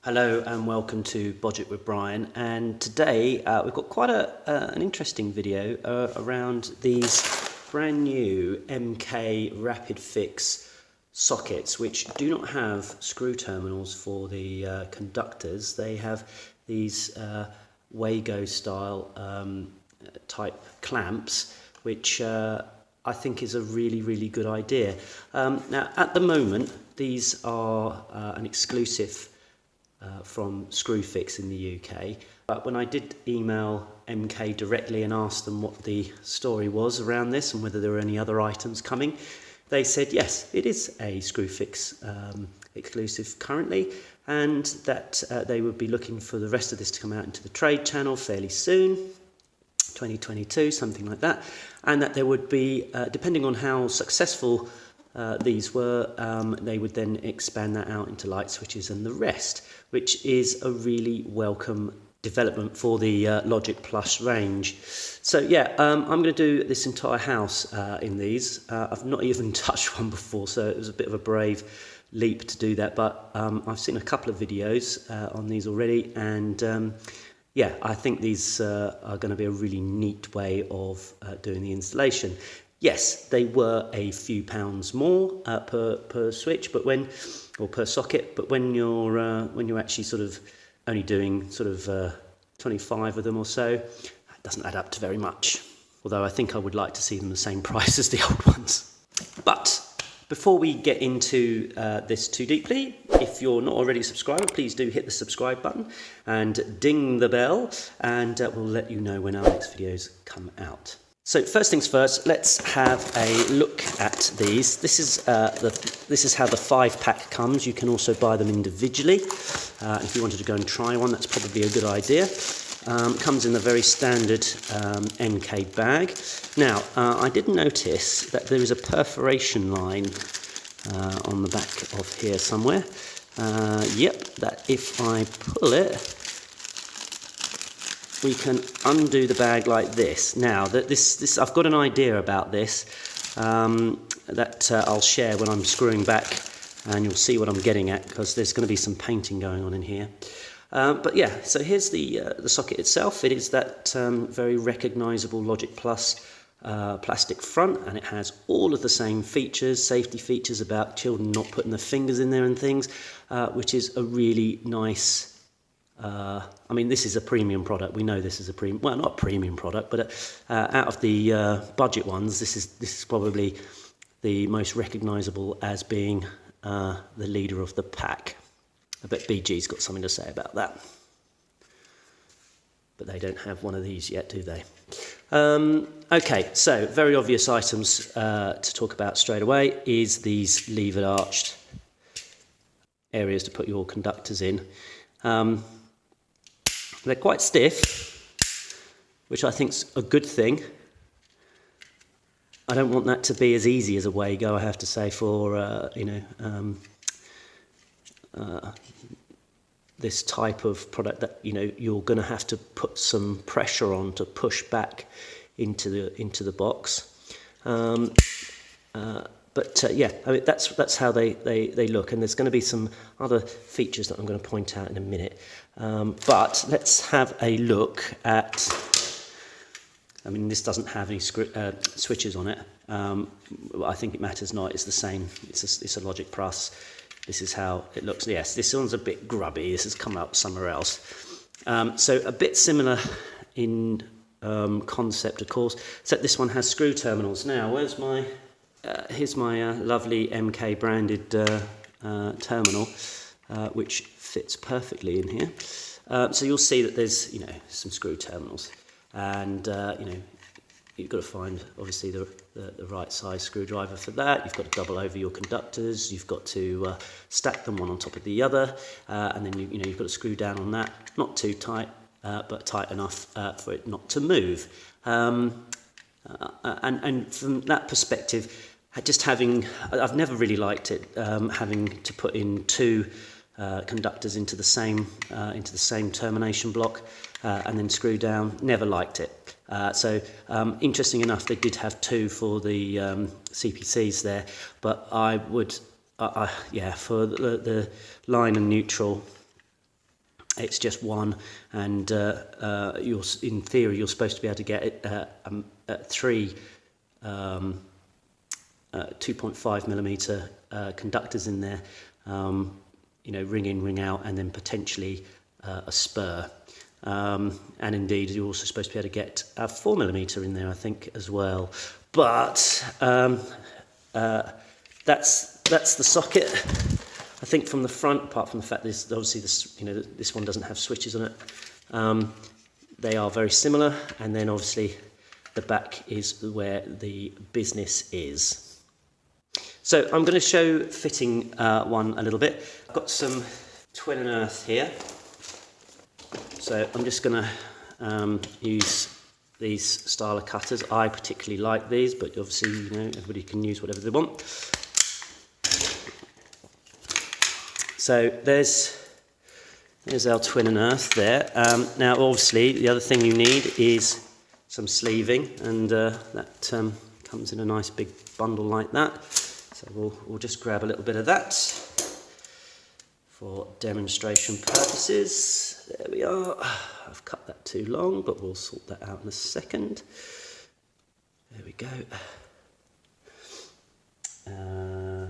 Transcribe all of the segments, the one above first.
Hello and welcome to Budget with Brian, and today we've got quite an interesting video around these brand new MK Rapid Fix sockets, which do not have screw terminals for the conductors. They have these Wago style type clamps, which I think is a really good idea. Now at the moment these are an exclusive from Screwfix in the UK, but when I did email MK directly and asked them what the story was around this and whether there were any other items coming, they said yes, it is a Screwfix exclusive currently, and that they would be looking for the rest of this to come out into the trade channel fairly soon, 2022, something like that, and that there would be, depending on how successful these were, they would then expand that out into light switches and the rest, which is a really welcome development for the Logic Plus range. So yeah, I'm going to do this entire house in these. I've not even touched one before, so it was a bit of a brave leap to do that, but I've seen a couple of videos on these already, and yeah, I think these are going to be a really neat way of doing the installation. Yes, they were a few pounds more per switch, but per socket. But when you're actually sort of only doing sort of 25 of them or so, it doesn't add up to very much. Although I think I would like to see them the same price as the old ones. But before we get into this too deeply, if you're not already a subscriber, please do hit the subscribe button and ding the bell, and we'll let you know when our next videos come out. So first things first, let's have a look at these. This is how the 5-pack comes. You can also buy them individually. If you wanted to go and try one, that's probably a good idea. Comes in the very standard MK bag. Now, I did notice that there is a perforation line on the back of here somewhere. Yep, that if I pull it, we can undo the bag like this. Now, this I've got an idea about this that I'll share when I'm screwing back, and you'll see what I'm getting at, because there's going to be some painting going on in here. But yeah, so here's the socket itself. It is that very recognisable Logic Plus plastic front, and it has all of the same features, safety features about children not putting their fingers in there and things, which is a really nice. I mean, this is a premium product. We know this is a premium, well, not a premium product, but out of the budget ones, this is probably the most recognisable as being the leader of the pack. I bet BG's got something to say about that, but they don't have one of these yet, do they? Okay, so very obvious items to talk about straight away is these levered arched areas to put your conductors in. They're quite stiff, which I think's a good thing. I don't want that to be as easy as a Wago, I have to say, for this type of product that you're going to have to put some pressure on to push back into the box. But yeah, I mean, that's how they look, and there's going to be some other features that I'm going to point out in a minute. But let's have a look at. I mean, this doesn't have any switches on it. I think it matters not. It's the same. It's a Logic Plus. This is how it looks. Yes, this one's a bit grubby. This has come out somewhere else. So a bit similar in concept, of course, except this one has screw terminals. Now, where's my? Here's my lovely MK branded terminal, which fits perfectly in here. So you'll see that there's some screw terminals, and you've got to find obviously the right size screwdriver for that. You've got to double over your conductors. You've got to stack them one on top of the other, and then you've got to screw down on that, not too tight, but tight enough for it not to move. And from that perspective, I've never really liked it, having to put in two conductors into the same termination block and then screw down. Never liked it. So interesting enough, they did have two for the CPCs there, but I would, for the line and neutral, It's just one, and in theory you're supposed to be able to get it three 2.5 millimeter conductors in there, ring in, ring out, and then potentially a spur. And indeed, you're also supposed to be able to get a 4 millimeter in there, I think, as well. But that's the socket. I think from the front, apart from the fact this obviously this one doesn't have switches on it, they are very similar. And then obviously the back is where the business is. So I'm going to show fitting one a little bit. I've got some twin and earth here. So I'm just going to use these style of cutters. I particularly like these, but obviously, everybody can use whatever they want. So there's our twin and earth there. Now, obviously, the other thing you need is some sleeving, and that comes in a nice big bundle like that. So we'll just grab a little bit of that for demonstration purposes. There we are. I've cut that too long, but we'll sort that out in a second. There we go. I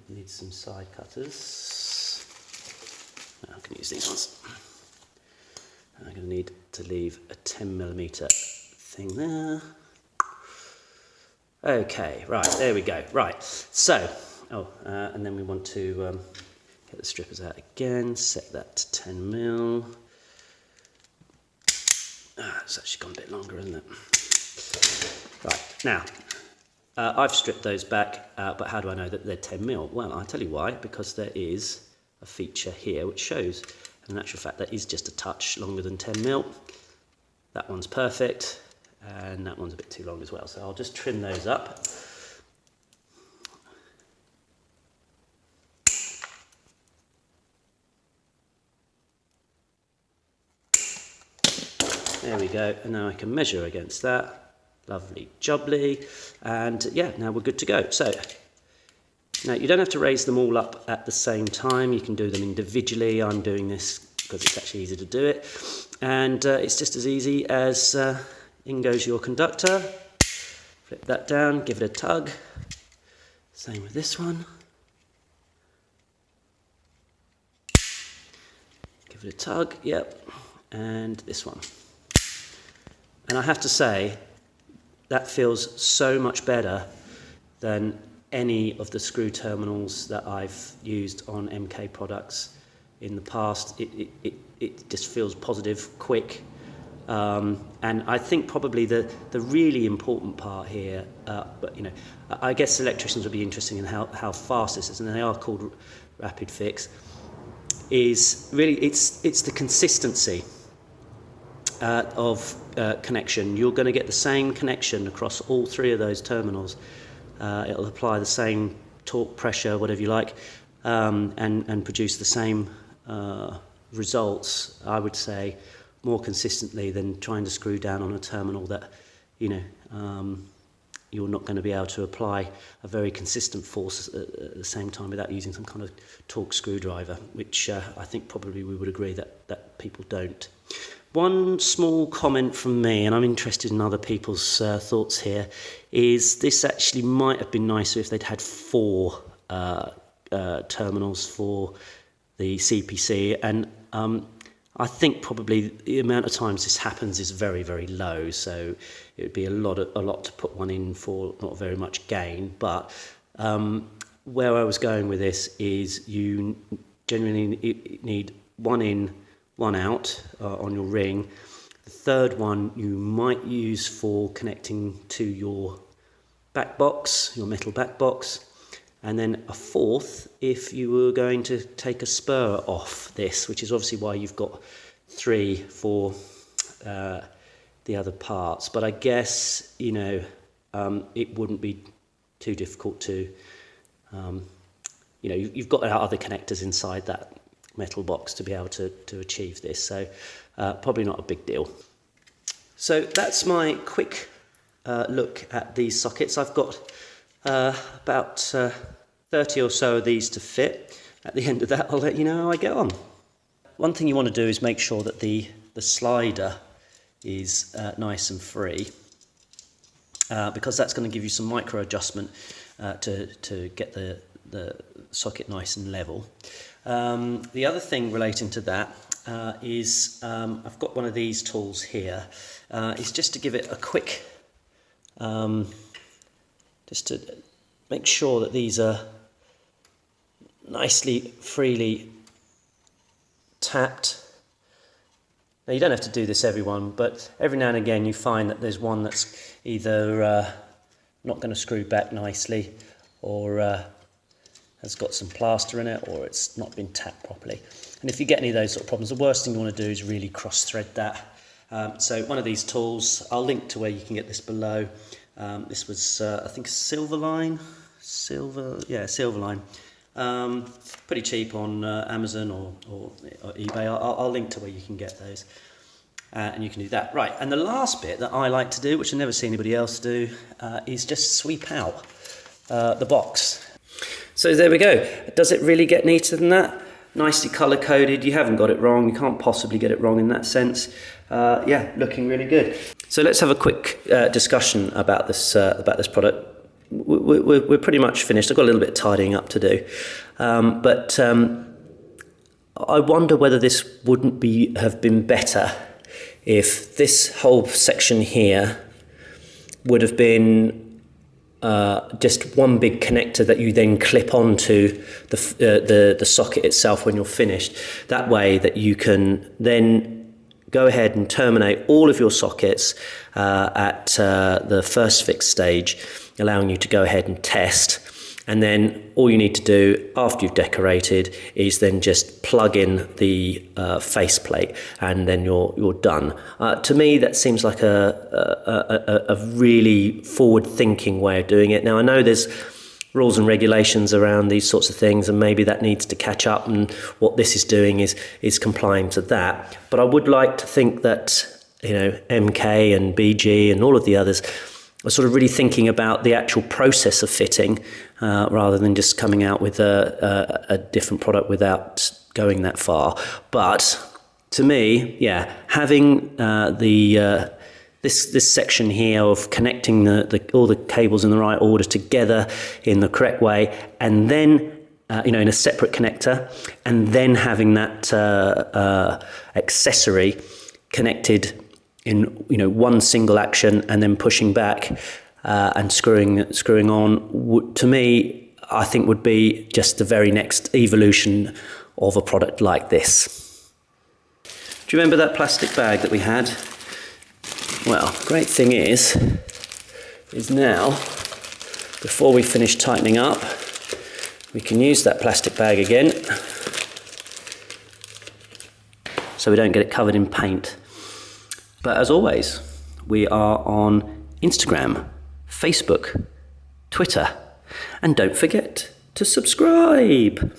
need some side cutters. I can use these ones. I'm going to need to leave a 10 millimeter thing there. Okay, right, there we go. Right, so, and then we want to get the strippers out again, set that to 10 mil. It's actually gone a bit longer, isn't it? Right, now, I've stripped those back, but how do I know that they're 10 mil? Well, I'll tell you why, because there is a feature here which shows, in actual fact, that is just a touch longer than 10 mil. That one's perfect, and that one's a bit too long as well, so I'll just trim those up. There we go, and now I can measure against that. Lovely jubbly, and yeah, now we're good to go. So now you don't have to raise them all up at the same time. You can do them individually. I'm doing this because it's actually easy to do it, and it's just as easy as in goes your conductor. Flip that down, give it a tug. Same with this one. Give it a tug, yep, and this one. And I have to say, that feels so much better than any of the screw terminals that I've used on MK products in the past. It just feels positive, quick, and I think probably the really important part here, but I guess electricians will be interested in how fast this is, and they are called rapid fix, is really it's the consistency of connection. You're going to get the same connection across all three of those terminals. It'll apply the same torque, pressure, whatever you like, and produce the same results, I would say, more consistently than trying to screw down on a terminal that you're not going to be able to apply a very consistent force at the same time without using some kind of torque screwdriver, which I think probably we would agree that people don't. One small comment from me, and I'm interested in other people's thoughts here, is this actually might have been nicer if they'd had 4 terminals for the CPC, and I think probably the amount of times this happens is very, very low, so it would be a lot to put one in for not very much gain. But where I was going with this is you generally need 1 in, 1 out on your ring. The third one you might use for connecting to your back box, your metal back box, and then a 4th if you were going to take a spur off this, which is obviously why you've got 3 for the other parts. But I guess it wouldn't be too difficult to you've got other connectors inside that metal box to be able to achieve this, so probably not a big deal. So that's my quick look at these sockets. I've got about 30 or so of these to fit. At the end of that, I'll let you know how I get on. one thing you want to do is make sure that the slider is nice and free, because that's going to give you some micro adjustment to get the socket nice and level. The other thing relating to that is I've got one of these tools here. It's just to give it a quick, just to make sure that these are nicely, freely tapped. Now you don't have to do this everyone, but every now and again you find that there's one that's either not going to screw back nicely, or has got some plaster in it, or it's not been tapped properly. And if you get any of those sort of problems, the worst thing you want to do is really cross-thread that. So one of these tools, I'll link to where you can get this below. This was, I think, Silverline. Pretty cheap on Amazon or eBay. I'll link to where you can get those. And you can do that. Right, and the last bit that I like to do, which I never see anybody else do, is just sweep out the box. So there we go. Does it really get neater than that? Nicely colour coded. You haven't got it wrong. You can't possibly get it wrong in that sense. Yeah, looking really good. So let's have a quick discussion about this product. We're pretty much finished. I've got a little bit of tidying up to do, but I wonder whether this wouldn't have been better if this whole section here would have been just one big connector that you then clip onto the socket itself when you're finished. That way that you can then go ahead and terminate all of your sockets at the first fix stage, allowing you to go ahead and test. And then all you need to do after you've decorated is then just plug in the faceplate, and then you're done. To me, that seems like a really forward-thinking way of doing it. Now, I know there's rules and regulations around these sorts of things, and maybe that needs to catch up, and what this is doing is complying to that. But I would like to think that, you know, MK and BG and all of the others are sort of really thinking about the actual process of fitting, rather than just coming out with a different product without going that far. But to me, yeah, having this section here of connecting all the cables in the right order together in the correct way, and then in a separate connector, and then having that accessory connected in one single action, and then pushing back and screwing on, to me, I think would be just the very next evolution of a product like this. Do you remember that plastic bag that we had? Well, the great thing is now, before we finish tightening up, we can use that plastic bag again, so we don't get it covered in paint. But as always, we are on Instagram, Facebook, Twitter, and don't forget to subscribe.